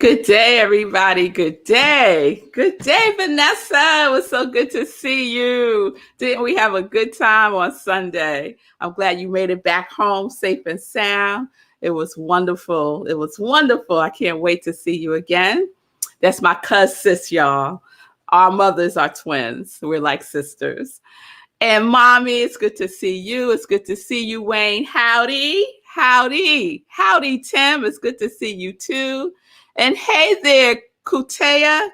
Good day, everybody. Good day. Good day, Vanessa. It was so good to see you. Didn't we have a good time on Sunday? I'm glad you made it back home safe and sound. It was wonderful. It was wonderful. I can't wait to see you again. That's my sis, y'all. Our mothers are twins. We're like sisters. And mommy, it's good to see you. It's good to see you, Wayne. Howdy. Howdy. Howdy, Tim. It's good to see you too. And hey there, Katia.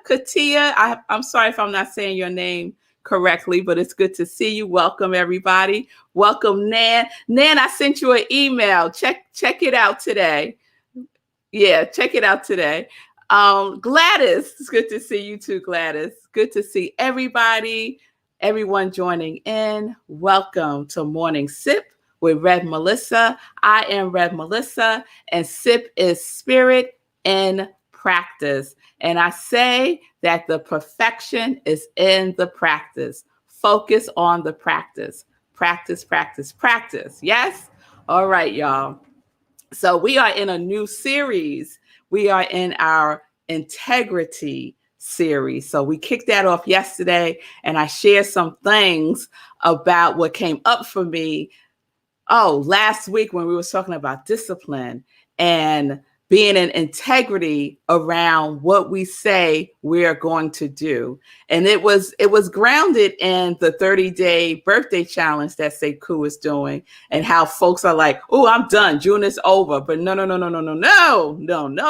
I'm sorry if I'm not saying your name correctly, but it's good to see you. Welcome, everybody. Welcome, Nan. Nan, I sent you an email. Check it out today. Yeah, check it out today. Gladys, it's good to see you too, Gladys. Good to see everyone joining in. Welcome to Morning Sip with Rev Melissa. I am Rev Melissa, and Sip is Spirit in Practice. And I say that the perfection is in the practice. Focus on the practice. Practice, practice, practice. Yes? All right, y'all. So we are in a new series. We are in our integrity series. So we kicked that off yesterday, and I shared some things about what came up for me last week when we were talking about discipline and being in integrity around what we say we are going to do. And it was grounded in the 30-day birthday challenge that Sekou is doing, and how folks are like, oh, I'm done. June is over. But no,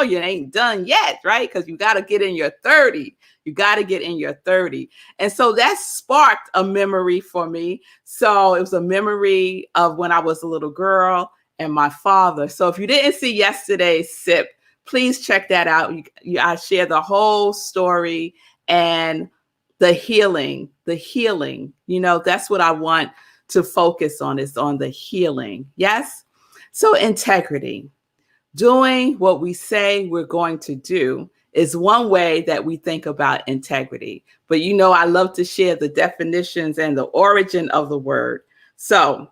you ain't done yet, right? Because you got to get in your 30. You got to get in your 30. And so that sparked a memory for me. So it was a memory of when I was a little girl and my father. So if you didn't see yesterday's sip, please check that out. I share the whole story and the healing. That's what I want to focus on, is on the healing. Yes. So integrity, doing what we say we're going to do, is one way that we think about integrity. But I love to share the definitions and the origin of the word. So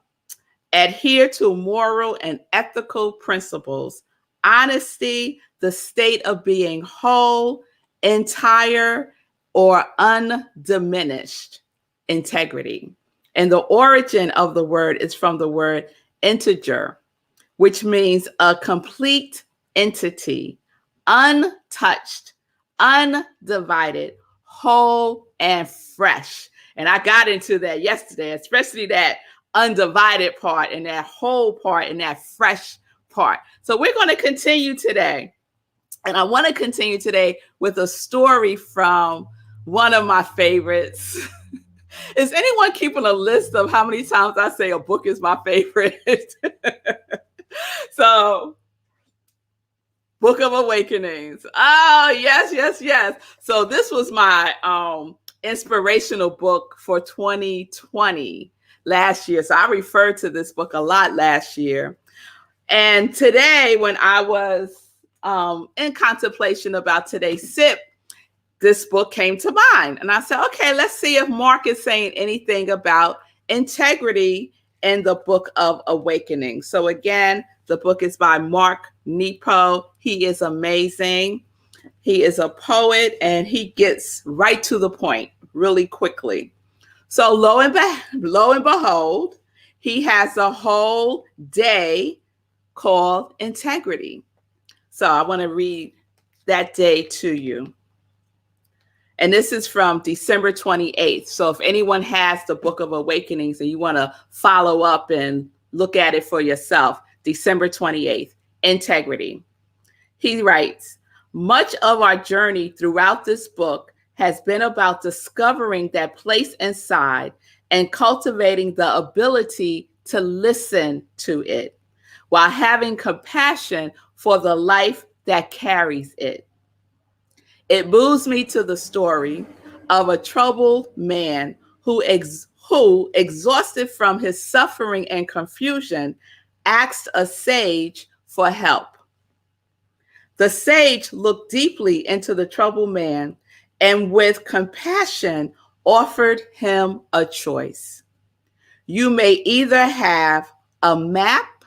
adhere to moral and ethical principles, honesty, the state of being whole, entire, or undiminished integrity. And the origin of the word is from the word integer, which means a complete entity, untouched, undivided, whole, and fresh. And I got into that yesterday, especially that undivided part and that whole part and that fresh part. So we're going to continue today. And I want to continue today with a story from one of my favorites. Is anyone keeping a list of how many times I say a book is my favorite? So, Book of Awakenings. Oh, yes. So this was my inspirational book for 2020 last year. So I referred to this book a lot last year. And today, when I was in contemplation about today's sip, this book came to mind. And I said, okay, let's see if Mark is saying anything about integrity in the Book of Awakening. So again, the book is by Mark Nepo. He is amazing. He is a poet, and he gets right to the point really quickly. So lo and behold, he has a whole day called integrity. So I want to read that day to you. And this is from December 28th. So if anyone has the Book of Awakenings and you want to follow up and look at it for yourself, December 28th, integrity. He writes, much of our journey throughout this book has been about discovering that place inside and cultivating the ability to listen to it while having compassion for the life that carries it. It moves me to the story of a troubled man who, exhausted from his suffering and confusion, asked a sage for help. The sage looked deeply into the troubled man and with compassion offered him a choice. You may either have a map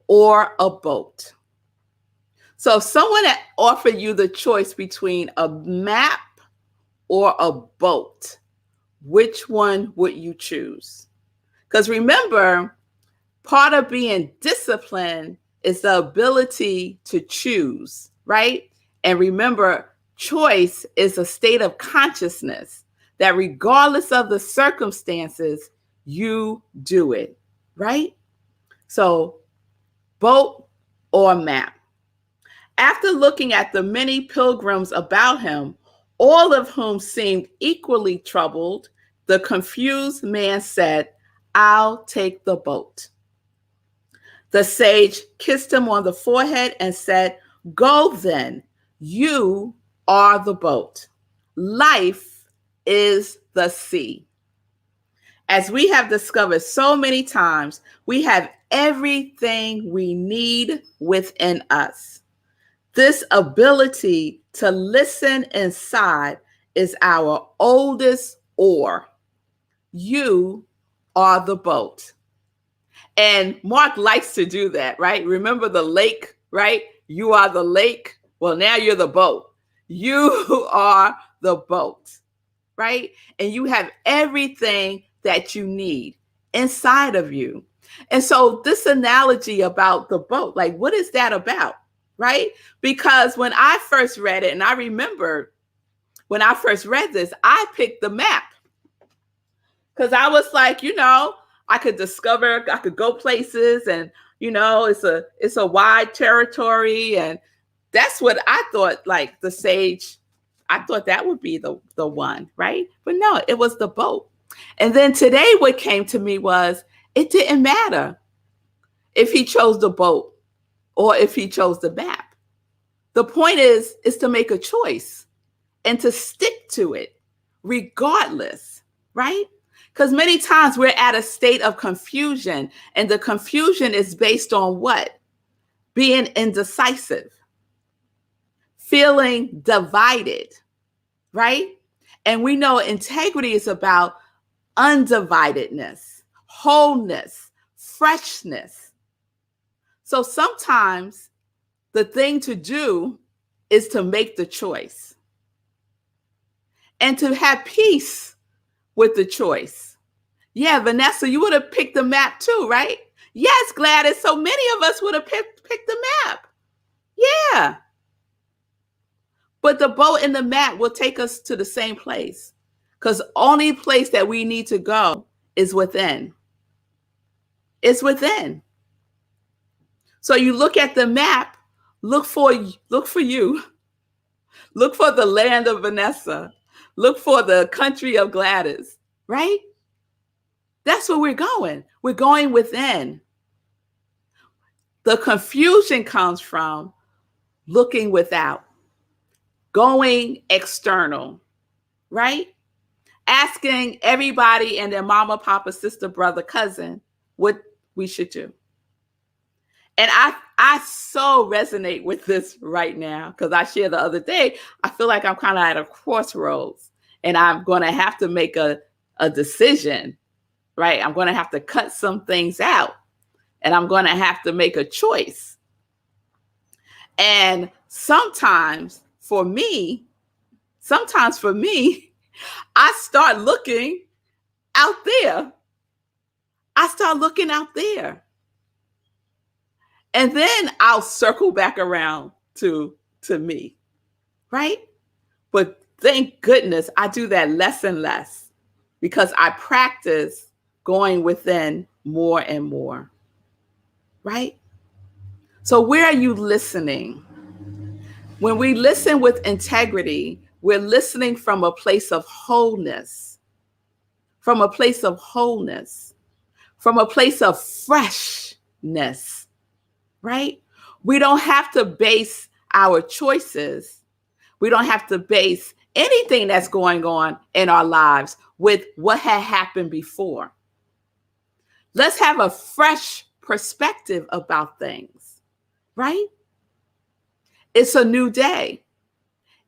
or a boat. So if someone had offered you the choice between a map or a boat, which one would you choose? Because remember, part of being disciplined is the ability to choose, right? And remember, choice is a state of consciousness that regardless of the circumstances, you do it, right? So, boat or map. After looking at the many pilgrims about him, all of whom seemed equally troubled, the confused man said, "I'll take the boat." The sage kissed him on the forehead and said, "Go then, you are the boat. Life is the sea." As we have discovered so many times, we have everything we need within us. This ability to listen inside is our oldest oar. You are the boat. And Mark likes to do that, right? Remember the lake, right? You are the lake. Well, now you're the boat. You are the boat, right? And you have everything that you need inside of you. And so this analogy about the boat, like, what is that about, right? Because when I first read it, and I remember when I first read this, I picked the map because I was like, I could discover, I could go places, and it's a wide territory, and that's what I thought. Like the sage, I thought that would be the one, right? But no, it was the boat. And then today, what came to me was it didn't matter if he chose the boat or if he chose the map. The point is to make a choice and to stick to it regardless, right? Because many times we're at a state of confusion, and the confusion is based on what? Being indecisive, feeling divided, right? And we know integrity is about undividedness, wholeness, freshness. So sometimes the thing to do is to make the choice and to have peace with the choice. Yeah, Vanessa, you would have picked the map too, right? Yes, Gladys. So many of us would have picked the map. Yeah. But the boat and the map will take us to the same place, because only place that we need to go is within. It's within. So you look at the map, look for you, look for the land of Vanessa, look for the country of Gladys, right? That's where we're going. We're going within. The confusion comes from looking without, going external, right? Asking everybody and their mama, papa, sister, brother, cousin what we should do. And I so resonate with this right now, because I shared the other day, I feel like I'm kind of at a crossroads, and I'm going to have to make a decision, right? I'm going to have to cut some things out, and I'm going to have to make a choice. And sometimes for me, I start looking out there. And then I'll circle back around to me, right? But thank goodness I do that less and less, because I practice going within more and more, right? So where are you listening? When we listen with integrity, we're listening from a place of wholeness, from a place of freshness, right? We don't have to base our choices. We don't have to base anything that's going on in our lives with what had happened before. Let's have a fresh perspective about things, right? It's a new day.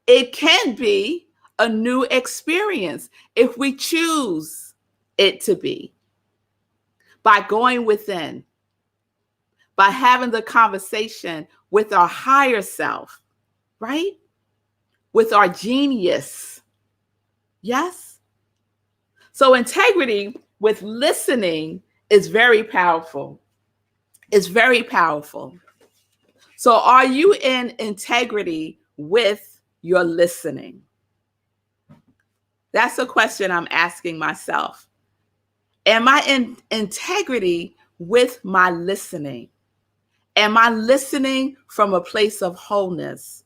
It can be a new experience if we choose it to be, by going within, by having the conversation with our higher self, right? With our genius. Yes? So integrity with listening is very powerful. It's very powerful. So are you in integrity with your listening? That's a question I'm asking myself. Am I in integrity with my listening? Am I listening from a place of wholeness?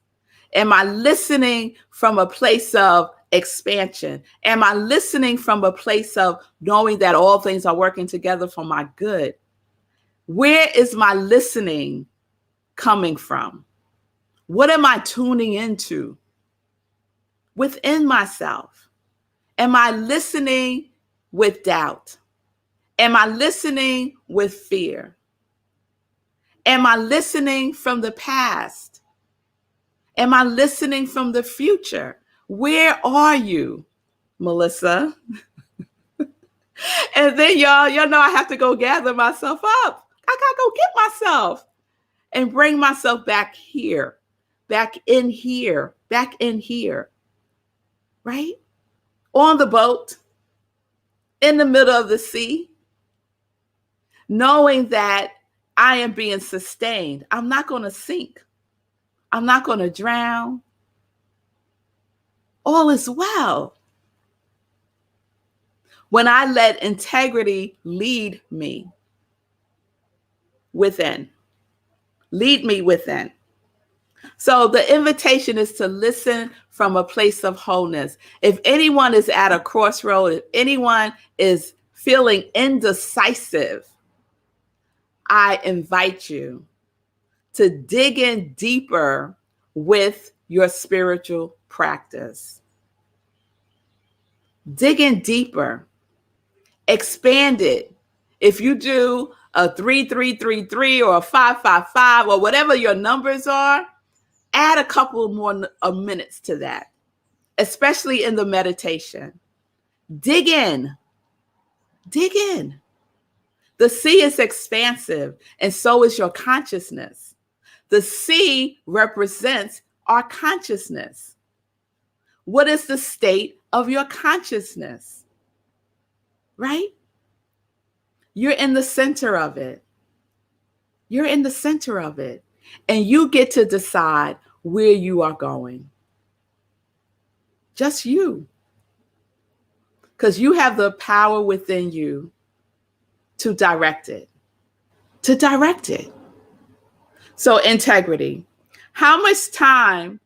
Am I listening from a place of expansion? Am I listening from a place of knowing that all things are working together for my good? Where is my listening coming from? What am I tuning into within myself? Am I listening with doubt? Am I listening with fear? Am I listening from the past? Am I listening from the future? Where are you, Melissa? And then y'all know I have to go gather myself up. I gotta go get myself and bring myself back here, back in here, right? On the boat, in the middle of the sea, knowing that I am being sustained. I'm not going to sink. I'm not going to drown. All is well. When I let integrity lead me within. Lead me within. So the invitation is to listen from a place of wholeness. If anyone is at a crossroad, if anyone is feeling indecisive, I invite you to dig in deeper with your spiritual practice. Dig in deeper. Expand it. If you do a 3333 or a 555 or whatever your numbers are, add a couple more minutes to that, especially in the meditation. Dig in. Dig in. The sea is expansive, and so is your consciousness. The sea represents our consciousness. What is the state of your consciousness? Right? You're in the center of it. You're in the center of it. And you get to decide where you are going. Just you. Because you have the power within you to direct it. To direct it. So integrity. How much time?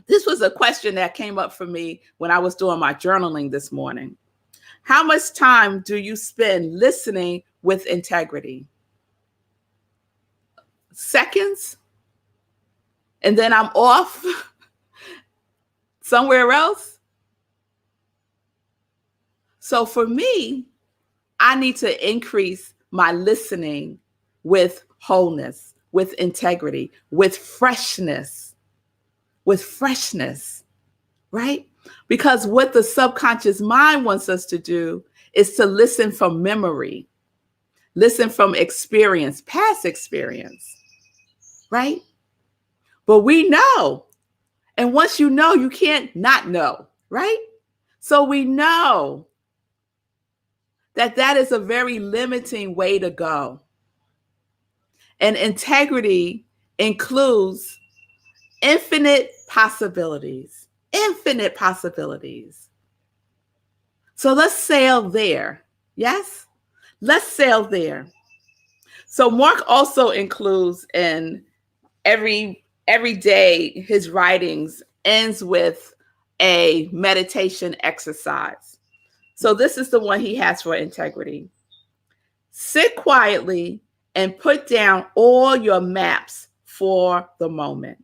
This was a question that came up for me when I was doing my journaling this morning. How much time do you spend listening with integrity? Seconds? And then I'm off somewhere else? So for me, I need to increase my listening with wholeness, with integrity, with freshness, right? Because what the subconscious mind wants us to do is to listen from memory, listen from experience, past experience, right? But we know. And once you know, you can't not know, right? So we know that is a very limiting way to go. And integrity includes infinite possibilities, infinite possibilities. So let's sail there. Yes? Let's sail there. So Mark also includes in every day, his writings ends with a meditation exercise. So this is the one he has for integrity. Sit quietly and put down all your maps for the moment.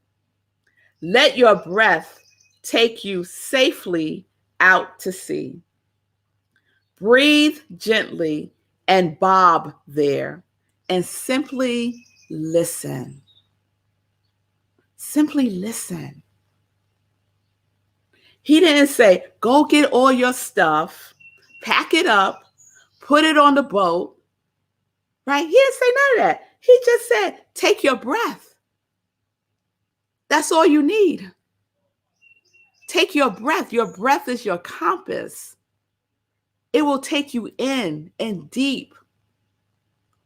Let your breath take you safely out to sea. Breathe gently and bob there and simply listen. Simply listen. He didn't say, go get all your stuff, pack it up, put it on the boat, right? He didn't say none of that. He just said, take your breath. That's all you need. Take your breath. Your breath is your compass. It will take you in and deep.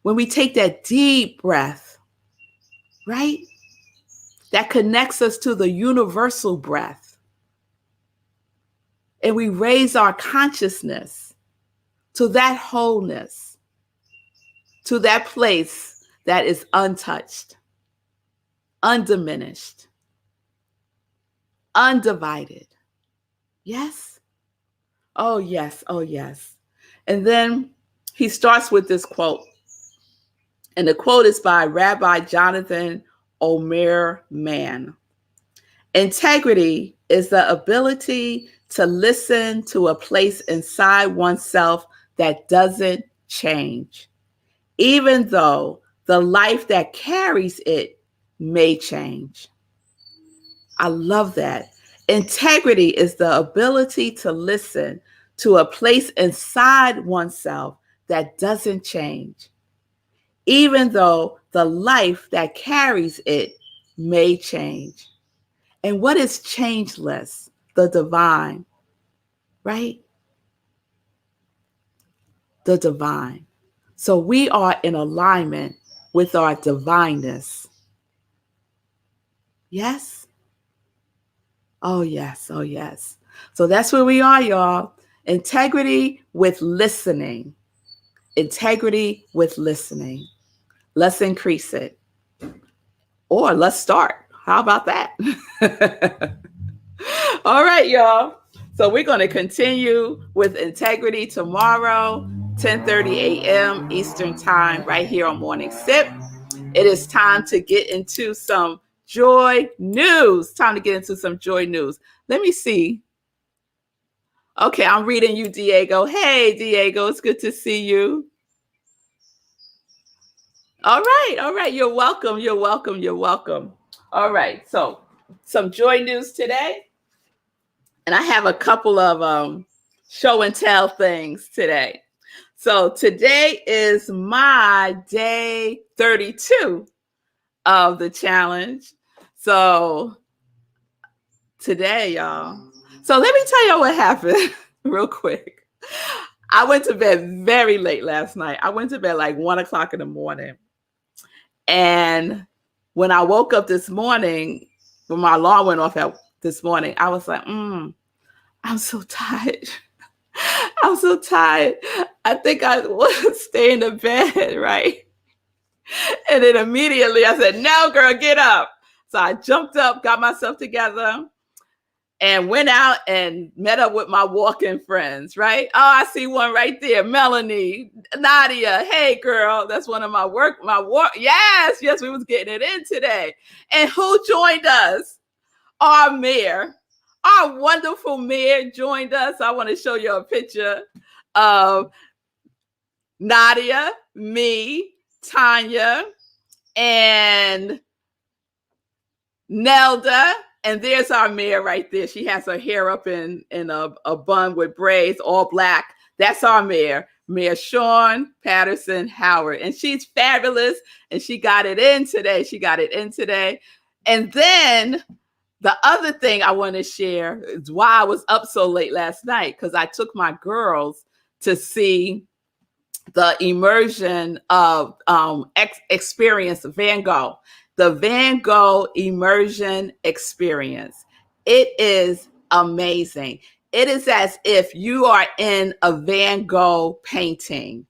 When we take that deep breath, right? That connects us to the universal breath. And we raise our consciousness to that wholeness, to that place that is untouched, undiminished, undivided. Yes? Oh, yes. Oh, yes. And then he starts with this quote. And the quote is by Rabbi Jonathan Omer Mann. Integrity is the ability to listen to a place inside oneself that doesn't change, even though the life that carries it may change. I love that. Integrity is the ability to listen to a place inside oneself that doesn't change, even though the life that carries it may change. And what is changeless? The divine, right? The divine. So we are in alignment with our divineness. Yes? Oh, yes. Oh, yes. So that's where we are, y'all. Integrity with listening. Integrity with listening. Let's increase it. Or let's start. How about that? All right, y'all. So we're going to continue with integrity tomorrow, 10:30 a.m. Eastern Time, right here on Morning Sip. It is time to get into some joy news. Time to get into some joy news. Let me see. Okay, I'm reading you, Diego. Hey, Diego, it's good to see you. All right, all right. You're welcome. You're welcome. You're welcome. All right. So some joy news today. And I have a couple of show and tell things today. So today is my day 32 of the challenge. So today, y'all. So let me tell y'all what happened real quick. I went to bed very late last night. I went to bed like 1 o'clock in the morning. And when I woke up this morning, when my alarm went off this morning, I was like, I'm so tired. I'm so tired. I think I want to stay in the bed, right? And then immediately I said, no, girl, get up. So I jumped up, got myself together, and went out and met up with my walking friends, right? Oh, I see one right there. Melanie, Nadia. Hey, girl, that's one of my work. Yes, we was getting it in today. And who joined us? Our mayor. Our wonderful mayor joined us. I want to show you a picture of Nadia, me, Tanya, and Nelda. And there's our mayor right there. She has her hair up in a bun with braids, all black. That's our mayor, Mayor Sean Patterson Howard. And she's fabulous. And she got it in today. And then the other thing I want to share is why I was up so late last night, because I took my girls to see the immersion of experience Van Gogh, the Van Gogh immersion experience. It is amazing. It is as if you are in a Van Gogh painting.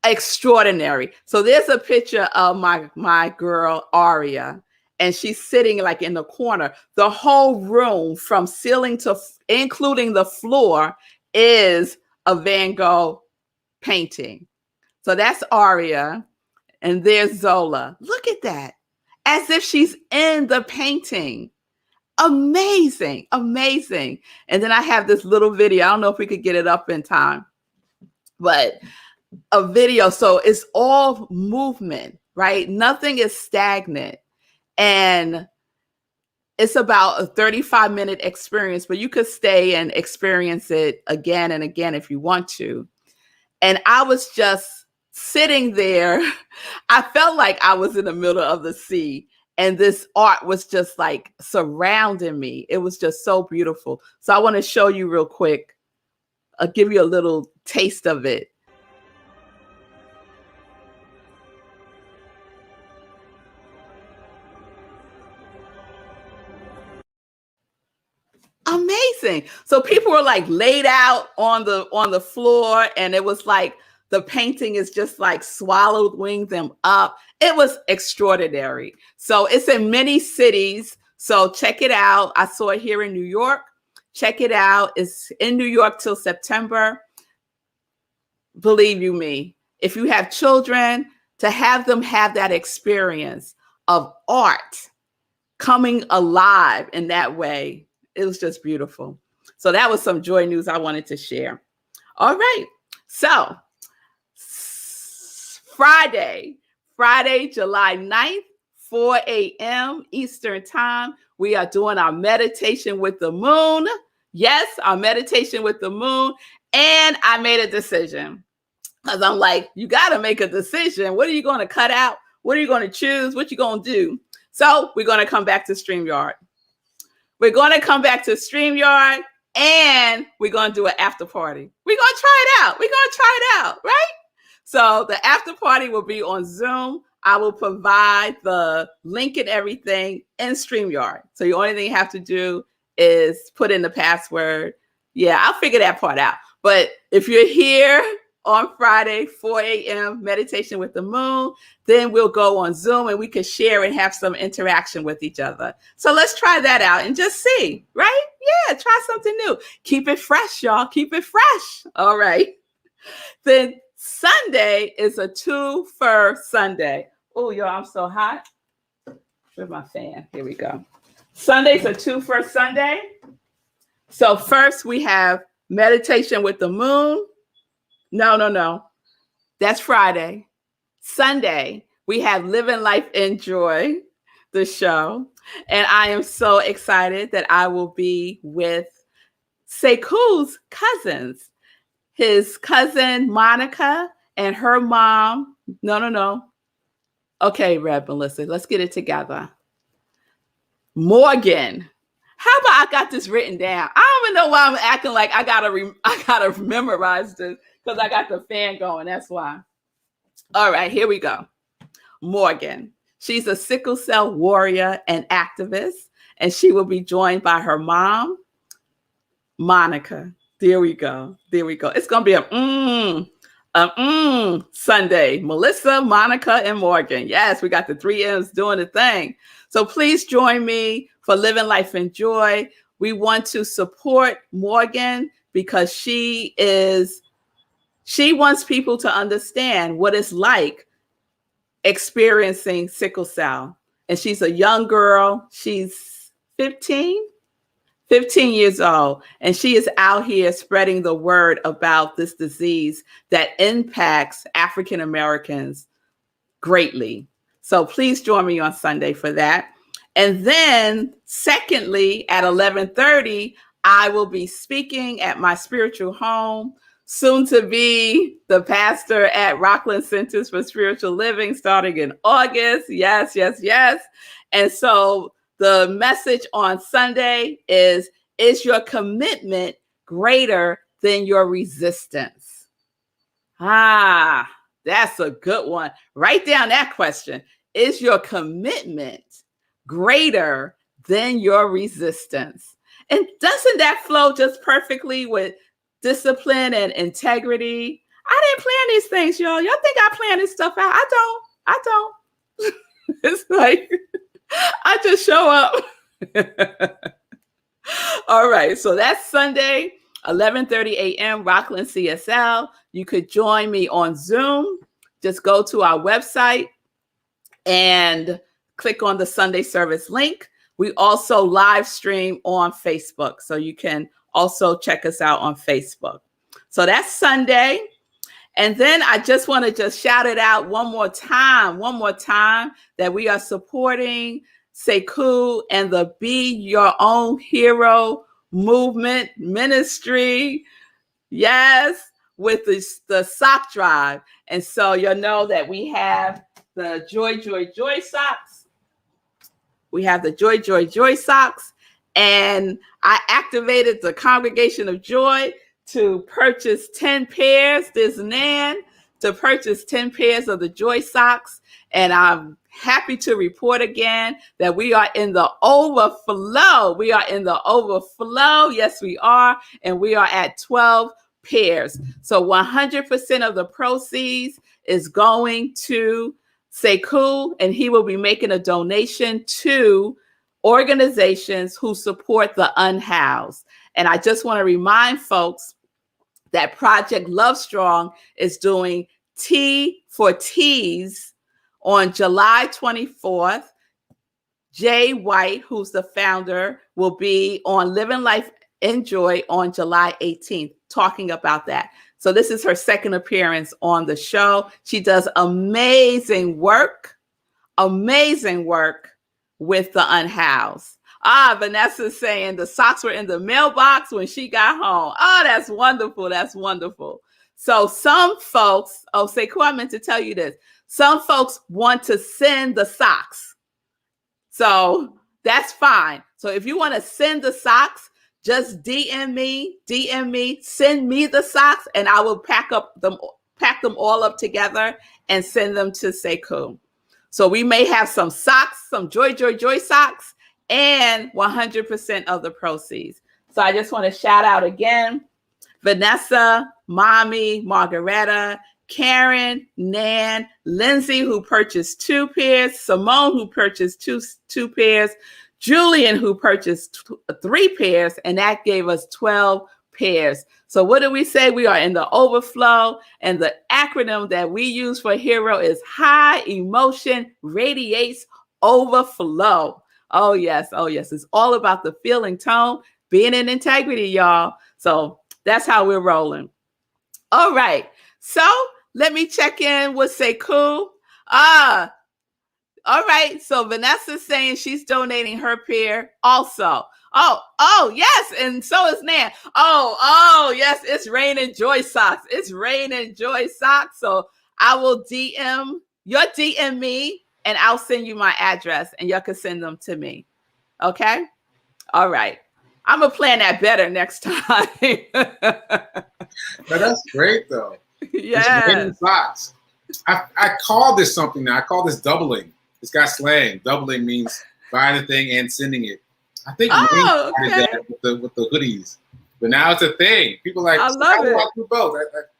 Extraordinary. So there's a picture of my girl Aria, and she's sitting like in the corner. The whole room from ceiling to including the floor is a Van Gogh painting. So that's Aria, and there's Zola. Look at that. As if she's in the painting. Amazing, amazing. And then I have this little video. I don't know if we could get it up in time, but a video. So it's all movement, right? Nothing is stagnant. And it's about a 35-minute experience, but you could stay and experience it again and again if you want to. And I was just sitting there, I felt like I was in the middle of the sea. And this art was just like surrounding me. It was just so beautiful. So I want to show you real quick. I'll give you a little taste of it. Amazing. So people were like laid out on the floor, and it was like the painting is just like swallowing them up. It was extraordinary. So it's in many cities. So check it out. I saw it here in New York. Check it out. It's in New York till September. Believe you me, if you have children, to have them have that experience of art coming alive in that way, it was just beautiful. So that was some joy news I wanted to share. All right. So Friday, July 9th, 4 a.m. Eastern Time, we are doing our meditation with the moon. Yes, our meditation with the moon. And I made a decision because I'm like, you got to make a decision. What are you going to cut out? What are you going to choose? What you going to do? So we're going to come back to StreamYard. We're going to come back to StreamYard, and we're going to do an after party. We're going to try it out. We're going to try it out, right? So the after party will be on Zoom. I will provide the link and everything in StreamYard. So the only thing you have to do is put in the password. Yeah, I'll figure that part out. But if you're here on Friday, 4 a.m., meditation with the moon, then we'll go on Zoom and we can share and have some interaction with each other. So let's try that out and just see, right? Yeah, try something new. Keep it fresh, y'all. Keep it fresh. All right. Then Sunday is a 2-for Sunday. Oh, y'all, I'm so hot. Where's my fan? Here we go. Sunday's a 2-for Sunday. So first we have meditation with the moon. No. That's Friday. Sunday, we have Living Life in Joy, the show. And I am so excited that I will be with Sekou's cousins. His cousin, Monica, and her mom. No. Okay, Rev Melissa, let's get it together. Morgan. How about I got this written down? I don't even know why I'm acting like I gotta memorize this because I got the fan going. That's why. All right, here we go. Morgan. She's a sickle cell warrior and activist, and she will be joined by her mom, Monica. There we go. It's gonna be a Sunday. Melissa, Monica, and Morgan. Yes, we got the 3 M's doing the thing. So please join me for Living Life in Joy. We want to support Morgan because she wants people to understand what it's like experiencing sickle cell. And she's a young girl. She's 15 years old. And she is out here spreading the word about this disease that impacts African Americans greatly. So please join me on Sunday for that. And then secondly, at 11:30, I will be speaking at my spiritual home, soon to be the pastor at Rockland Centers for Spiritual Living starting in August. Yes. And so the message on Sunday is your commitment greater than your resistance? That's a good one. Write down that question. Is your commitment greater than your resistance? And doesn't that flow just perfectly with discipline and integrity? I didn't plan these things, y'all. Y'all think I plan this stuff out? I don't. It's like I just show up. All right. So that's Sunday, 11:30 a.m., Rockland CSL. You could join me on Zoom. Just go to our website and click on the Sunday service link. We also live stream on Facebook. So you can also check us out on Facebook. So that's Sunday. And then I just want to shout it out one more time that we are supporting Sekou and the Be Your Own Hero movement ministry. Yes, with the sock drive. And so you'll know that we have the Joy, Joy, Joy socks. We have the Joy, Joy, Joy socks. And I activated the Congregation of Joy to purchase 10 pairs. There's Nan to purchase 10 pairs of the Joy socks. And I'm happy to report again that we are in the overflow. We are in the overflow. Yes, we are. And we are at 12 pairs. So 100% of the proceeds is going to Sekou, and he will be making a donation to organizations who support the unhoused. And I just want to remind folks that Project Love Strong is doing Tea for Teas on July 24th. Jay White, who's the founder, will be on Living Life in Joy on July 18th, talking about that. So this is her second appearance on the show. She does amazing work with the unhoused. Vanessa's saying the socks were in the mailbox when she got home. Oh, that's wonderful. That's wonderful. So some folks, Sekou, I meant to tell you this. Some folks want to send the socks. So that's fine. So if you want to send the socks, just DM me, send me the socks, and I will pack them all up together and send them to Sekou. So we may have some socks, some Joy, Joy, Joy socks, and 100% of the proceeds. So I just want to shout out again, Vanessa, Mommy, Margaretta, Karen, Nan, Lindsay, who purchased 2 pairs, Simone, who purchased two pairs, Julian, who purchased 3 pairs, and that gave us 12 pairs. So what do we say? We are in the overflow, and the acronym that we use for HERO is High Emotion Radiates Overflow. Oh yes. It's all about the feeling tone, being in integrity, y'all. So that's how we're rolling. All right. So let me check in with Sekou. All right. So Vanessa's saying she's donating her pair also. Oh, yes. And so is Nan. Oh, yes. It's Rain and Joy socks. It's Rain and Joy socks. So I will DM me, and I'll send you my address, and y'all can send them to me. Okay. All right. I'm going to plan that better next time. That's great, though. Yeah. Socks. I call this something now. I call this doubling. It's got slang. Doubling means buying the thing and sending it. I think that with the hoodies, but now it's a thing. People like, I love it. Do both.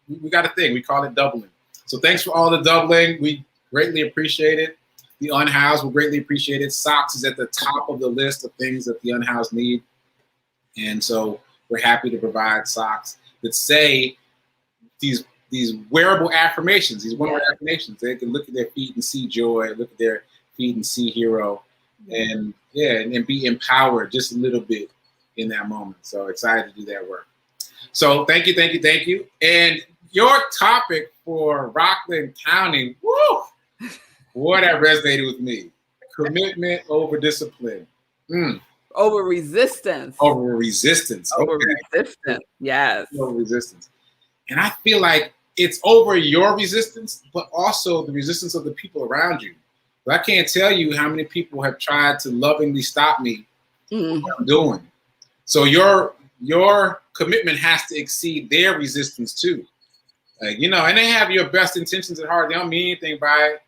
We got a thing. We call it doubling. So thanks for all the doubling. We greatly appreciate it. The unhoused will greatly appreciate it. Socks is at the top of the list of things that the unhoused need, and so we're happy to provide socks that say these wearable affirmations, these one-word affirmations. They can look at their feet and see joy, look at their feet and see hero, and be empowered just a little bit in that moment. So excited to do that work. So thank you. And your topic for Rockland County, boy, that resonated with me. Commitment over discipline. Over resistance. Over resistance. Yes. Over resistance. And I feel like it's over your resistance, but also the resistance of the people around you. But I can't tell you how many people have tried to lovingly stop me from what I'm doing. So your commitment has to exceed their resistance too. Like, and they have your best intentions at heart. They don't mean anything by it.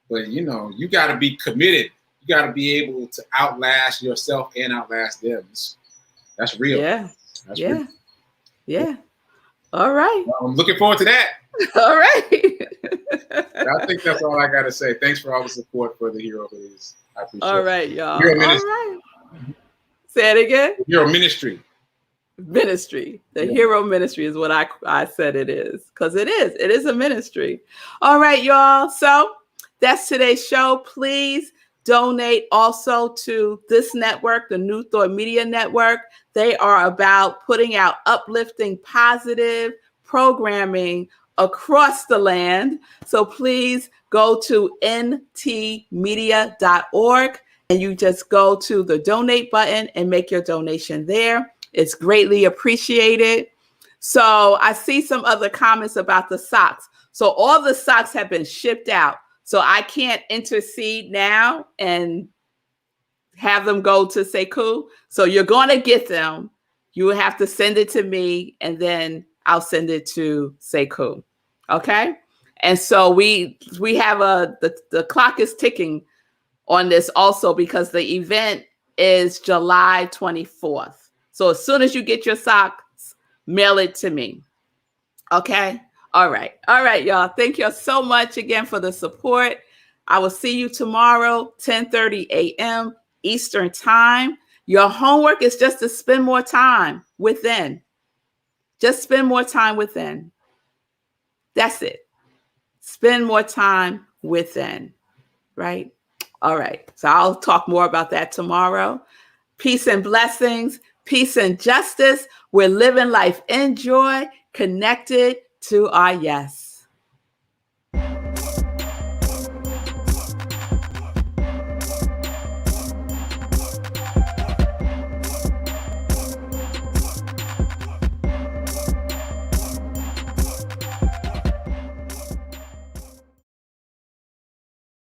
But, you got to be committed. You got to be able to outlast yourself and outlast them. That's real. Yeah. That's real. Yeah. All right. Well, I'm looking forward to that. All right. I think that's all I got to say. Thanks for all the support for the Hero Hoodies. I appreciate it. All right, y'all. Hero all Ministry. right. Say it again. Hero Ministry. The Hero Ministry is what I said it is, because it is a ministry. All right, y'all. So that's today's show. Please donate also to this network, the New Thought Media Network. They are about putting out uplifting, positive programming across the land. So please go to ntmedia.org, and you just go to the donate button and make your donation there. It's greatly appreciated. So I see some other comments about the socks. So all the socks have been shipped out. So I can't intercede now and have them go to Sekou. So you're going to get them. You will have to send it to me, and then I'll send it to Sekou. Okay. And so we have the clock is ticking on this also, because the event is July 24th. So as soon as you get your socks, mail it to me. Okay. All right. All right, y'all. Thank you so much again for the support. I will see you tomorrow, 10:30 a.m. Eastern time. Your homework is just to spend more time within. Just spend more time within. That's it. Spend more time within. Right? All right. So I'll talk more about that tomorrow. Peace and blessings. Peace and justice. We're living life in joy, connected to our yes.